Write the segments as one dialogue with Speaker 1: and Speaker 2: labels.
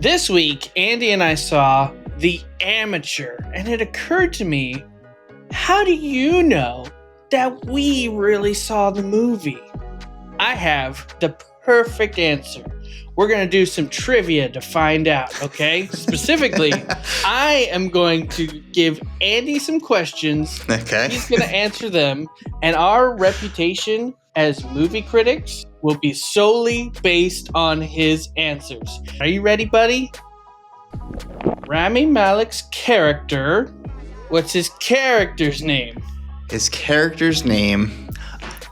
Speaker 1: This week, Andy and I saw The Amateur, and it occurred to me, how do you know that we really saw the movie? I have the perfect answer. We're going to do some trivia to find out, okay? Specifically, I am going to give Andy some questions.
Speaker 2: Okay.
Speaker 1: He's going to answer them, and our reputation as movie critics will be solely based on his answers. Are you ready, buddy? Rami Malek's character, what's his character's name?
Speaker 2: His character's name,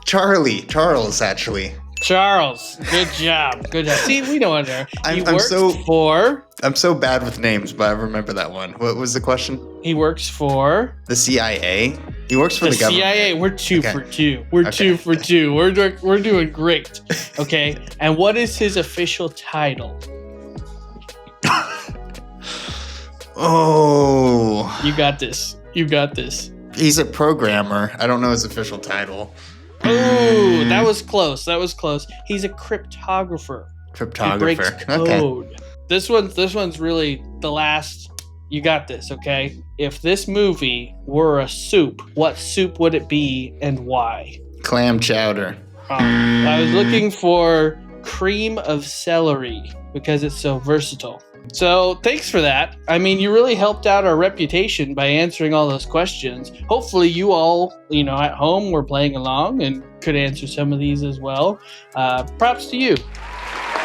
Speaker 2: Charles, actually.
Speaker 1: Charles. Good job. Good job. See, we know it.
Speaker 2: I'm so bad with names, but I remember that one. What was the question?
Speaker 1: He works for
Speaker 2: the CIA. He works for the government.
Speaker 1: CIA. We're two for two. We're 2 for 2. We're doing great. Okay. And what is his official title?
Speaker 2: Oh.
Speaker 1: You got this.
Speaker 2: He's a programmer. I don't know his official title.
Speaker 1: Oh, that was close. He's a cryptographer. He breaks code. Okay. This one's really the last. You got this, okay? If this movie were a soup, what soup would it be and why?
Speaker 2: Clam chowder.
Speaker 1: I was looking for cream of celery because it's so versatile. So thanks for that. I mean, you really helped out our reputation by answering all those questions. Hopefully you all, at home were playing along and could answer some of these as well. Props to you.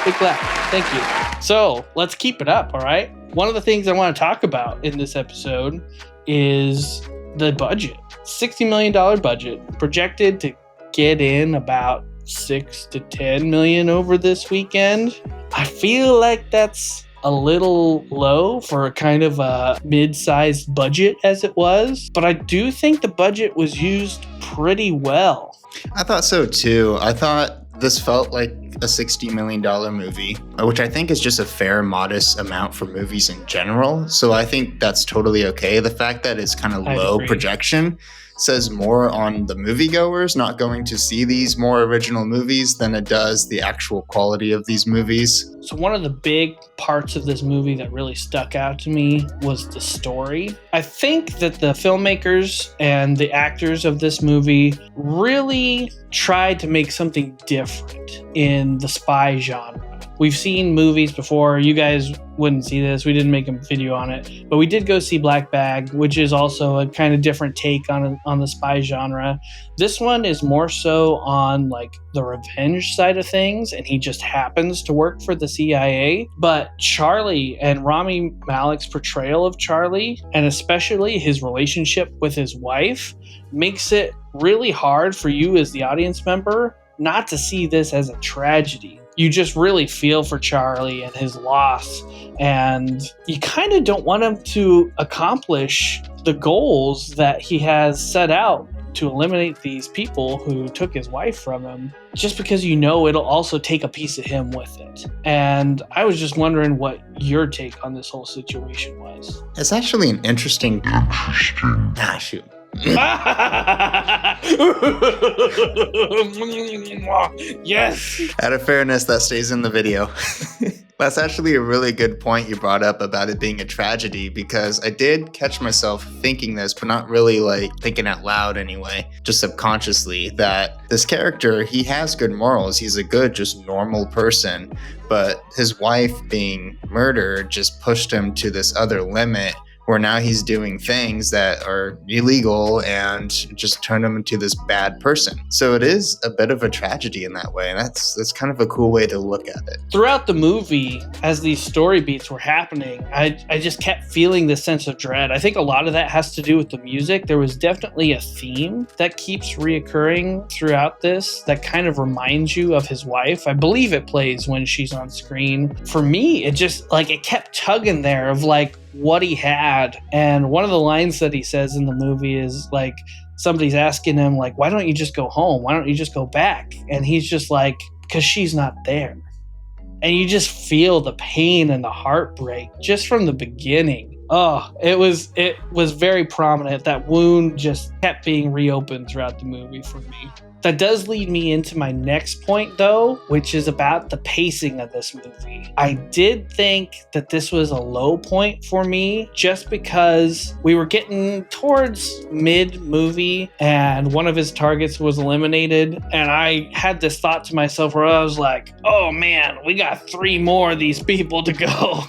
Speaker 1: Big clap. Thank you. So let's keep it up, all right? One of the things I want to talk about in this episode is the budget. $60 million budget, projected to get in about 6 to 10 million over this weekend. I feel like that's a little low for a kind of a mid-sized budget as it was, but I do think the budget was used pretty well.
Speaker 2: I thought so too. I thought this felt like a $60 million movie, which I think is just a fair, modest amount for movies in general. So I think that's totally okay. The fact that it's kind of low projection says more on the moviegoers not going to see these more original movies than it does the actual quality of these movies.
Speaker 1: So one of the big parts of this movie that really stuck out to me was the story. I think that the filmmakers and the actors of this movie really tried to make something different in the spy genre. We've seen movies before. You guys wouldn't see this. We didn't make a video on it. But we did go see Black Bag, which is also a kind of different take on the spy genre. This one is more so on like the revenge side of things, and he just happens to work for the CIA. But Charlie and Rami Malek's portrayal of Charlie, and especially his relationship with his wife, makes it really hard for you as the audience member not to see this as a tragedy. You just really feel for Charlie and his loss, and you kind of don't want him to accomplish the goals that he has set out to eliminate these people who took his wife from him, just because it'll also take a piece of him with it. And I was just wondering what your take on this whole situation was.
Speaker 2: It's actually an interesting... shoot.
Speaker 1: Yes.
Speaker 2: Out of fairness, that stays in the video. That's actually a really good point you brought up about it being a tragedy, because I did catch myself thinking this, but not really like thinking out loud anyway, just subconsciously, that this character, he has good morals. He's a good, just normal person, but his wife being murdered just pushed him to this other limit where now he's doing things that are illegal and just turn him into this bad person. So it is a bit of a tragedy in that way, and that's kind of a cool way to look at it.
Speaker 1: Throughout the movie, as these story beats were happening, I just kept feeling this sense of dread. I think a lot of that has to do with the music. There was definitely a theme that keeps reoccurring throughout this that kind of reminds you of his wife. I believe it plays when she's on screen. For me, it just it kept tugging there of what he had. And one of the lines that he says in the movie is somebody's asking him why don't you just go home? Why don't you just go back? And he's just because she's not there. And you just feel the pain and the heartbreak just from the beginning. Oh, it was very prominent. That wound just kept being reopened throughout the movie for me. That does lead me into my next point, though, which is about the pacing of this movie. I did think that this was a low point for me just because we were getting towards mid-movie and one of his targets was eliminated. And I had this thought to myself where I was like, oh man, we got 3 more of these people to go.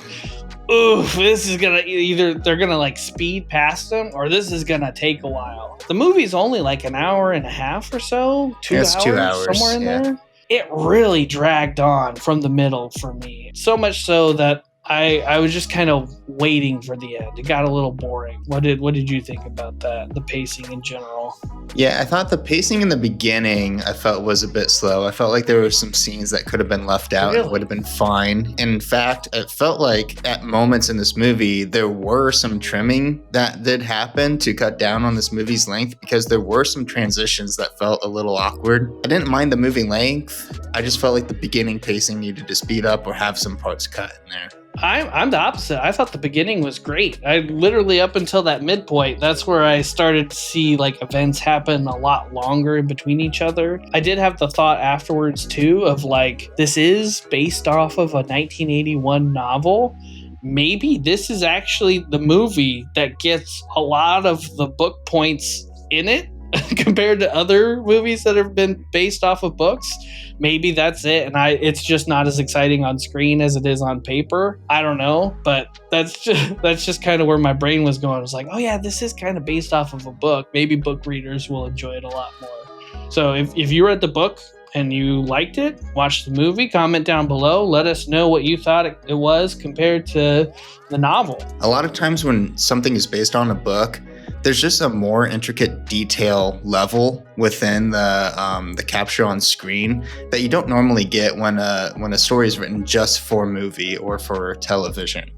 Speaker 1: Oof, this is gonna either they're gonna like speed past them or this is gonna take a while. The movie's only like an hour and a half or so, 2 hours,
Speaker 2: 2 hours,
Speaker 1: somewhere in there. It really dragged on from the middle for me. So much so that I was just kind of waiting for the end. It got a little boring. What did you think about that? The pacing in general?
Speaker 2: Yeah, I thought the pacing in the beginning I felt was a bit slow. I felt like there were some scenes that could have been left out and would have been fine. In fact, it felt like at moments in this movie, there were some trimming that did happen to cut down on this movie's length because there were some transitions that felt a little awkward. I didn't mind the movie length. I just felt like the beginning pacing needed to speed up or have some parts cut in there.
Speaker 1: I'm the opposite. I thought the beginning was great. I literally up until that midpoint, that's where I started to see like events happen a lot longer in between each other. I did have the thought afterwards too of like, this is based off of a 1981 novel. Maybe this is actually the movie that gets a lot of the book points in it compared to other movies that have been based off of books. Maybe that's it, and it's just not as exciting on screen as it is on paper. I don't know, but that's just kind of where my brain was going. I was like, oh yeah, this is kind of based off of a book. Maybe book readers will enjoy it a lot more. So if you read the book and you liked it, watch the movie, comment down below. Let us know what you thought it was compared to the novel.
Speaker 2: A lot of times when something is based on a book, there's just a more intricate detail level within the capture on screen that you don't normally get when a story is written just for movie or for television.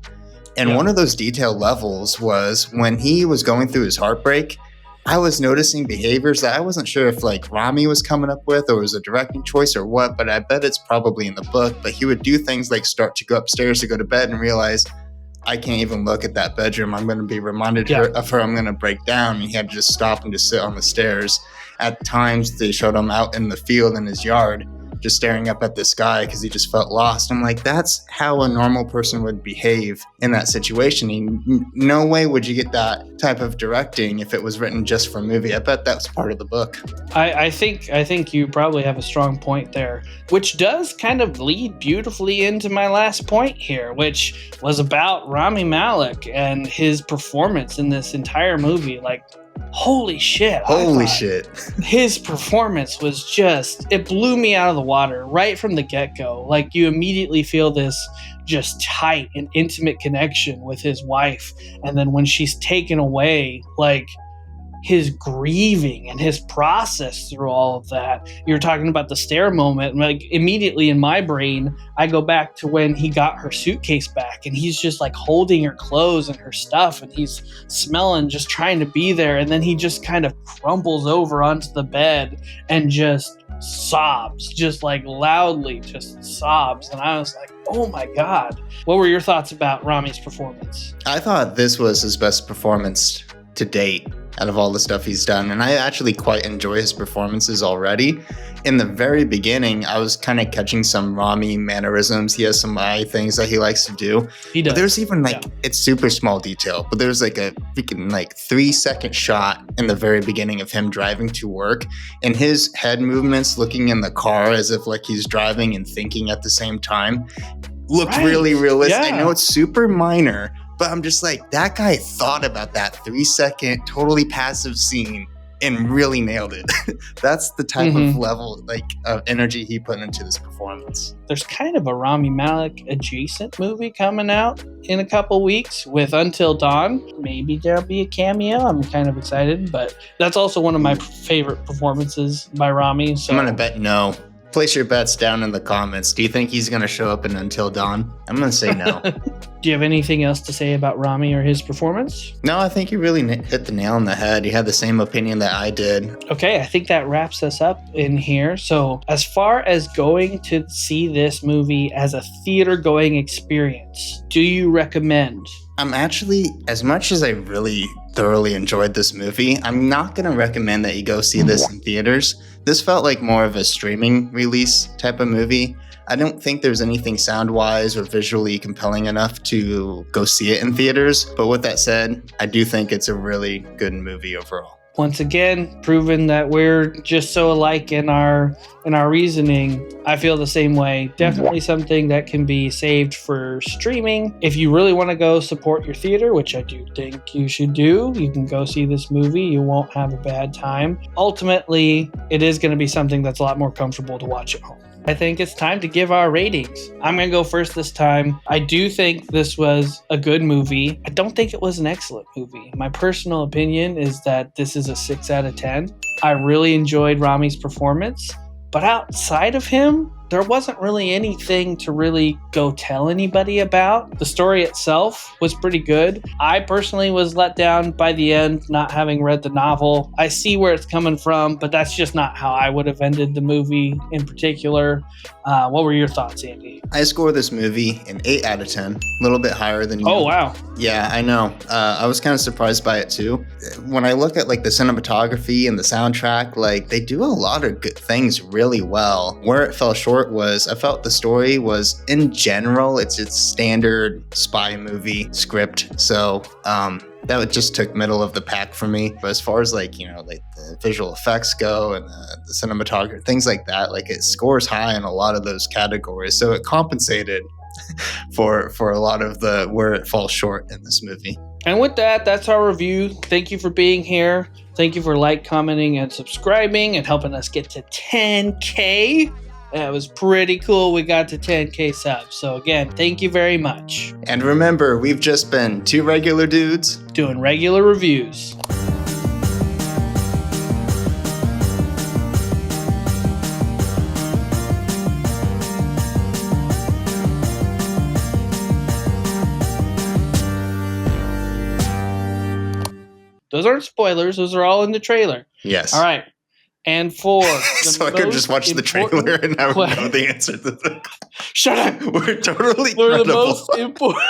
Speaker 2: And one of those detail levels was when he was going through his heartbreak, I was noticing behaviors that I wasn't sure if like Rami was coming up with or was a directing choice or what, but I bet it's probably in the book. But he would do things like start to go upstairs to go to bed and realize, I can't even look at that bedroom. I'm going to be reminded of her. I'm going to break down. And he had to just stop and just sit on the stairs. At times, they showed him out in the field in his yard, just staring up at the sky because he just felt lost. I'm like, that's how a normal person would behave in that situation. No way would you get that type of directing if it was written just for a movie. I bet that's part of the book.
Speaker 1: I think you probably have a strong point there, which does kind of lead beautifully into my last point here, which was about Rami Malek and his performance in this entire movie. Like, holy shit. His performance was it blew me out of the water right from the get-go. Like, you immediately feel this just tight and intimate connection with his wife. And then when she's taken away, like, his grieving and his process through all of that. You're talking about the stair moment. Like, immediately in my brain, I go back to when he got her suitcase back and he's just like holding her clothes and her stuff and he's smelling, just trying to be there. And then he just kind of crumples over onto the bed and just sobs, just like loudly just sobs. And I was like, oh my God. What were your thoughts about Rami's performance?
Speaker 2: I thought this was his best performance to date out of all the stuff he's done. And I actually quite enjoy his performances already. In the very beginning, I was kind of catching some Rami mannerisms. He has some eye things that he likes to do.
Speaker 1: He does.
Speaker 2: But there's even it's super small detail, but there's like a freaking 3-second shot in the very beginning of him driving to work and his head movements looking in the car as if like he's driving and thinking at the same time looked really realistic. I know it's super minor, but I'm just like, that guy thought about that 3-second, totally passive scene and really nailed it. That's the type of level of energy he put into this performance.
Speaker 1: There's kind of a Rami Malek adjacent movie coming out in a couple weeks with Until Dawn. Maybe there'll be a cameo. I'm kind of excited, but that's also one of my favorite performances by Rami. So
Speaker 2: I'm going to bet no. Place your bets down in the comments. Do you think he's going to show up in Until Dawn? I'm going to say no.
Speaker 1: Do you have anything else to say about Rami or his performance?
Speaker 2: No, I think you really hit the nail on the head. You had the same opinion that I did.
Speaker 1: Okay, I think that wraps us up in here. So, as far as going to see this movie as a theater going experience, do you recommend?
Speaker 2: I'm actually, as much as I really thoroughly enjoyed this movie, I'm not going to recommend that you go see this in theaters. This felt like more of a streaming release type of movie. I don't think there's anything sound-wise or visually compelling enough to go see it in theaters. But with that said, I do think it's a really good movie overall.
Speaker 1: Once again, proven that we're just so alike in our reasoning. I feel the same way. Definitely something that can be saved for streaming. If you really want to go support your theater, which I do think you should do, you can go see this movie. You won't have a bad time. Ultimately, it is going to be something that's a lot more comfortable to watch at home. I think it's time to give our ratings. I'm going to go first this time. I do think this was a good movie. I don't think it was an excellent movie. My personal opinion is that this is a 6 out of 10. I really enjoyed Rami's performance, but outside of him, there wasn't really anything to really go tell anybody about. The story itself was pretty good. I personally was let down by the end, not having read the novel. I see where it's coming from, but that's just not how I would have ended the movie in particular. What were your thoughts, Andy?
Speaker 2: I score this movie an 8 out of 10, a little bit higher than you.
Speaker 1: Oh, wow.
Speaker 2: Yeah, I know. I was kind of surprised by it too. When I look at like the cinematography and the soundtrack, like they do a lot of good things really well. Where it fell short was I felt the story was in general, it's standard spy movie script. So that just took middle of the pack for me. But as far as like the visual effects go and the cinematography, things like that, like it scores high in a lot of those categories. So it compensated for a lot of the where it falls short in this movie.
Speaker 1: And with that, that's our review. Thank you for being here. Thank you for commenting, and subscribing and helping us get to 10K. That was pretty cool. We got to 10K subs. So again, thank you very much.
Speaker 2: And remember, we've just been two regular dudes
Speaker 1: doing regular reviews. Those aren't spoilers. Those are all in the trailer.
Speaker 2: Yes.
Speaker 1: All right. And for
Speaker 2: so I could just watch the trailer and I would know the answer to the
Speaker 1: Shut up.
Speaker 2: We're totally
Speaker 1: For
Speaker 2: credible.
Speaker 1: the most important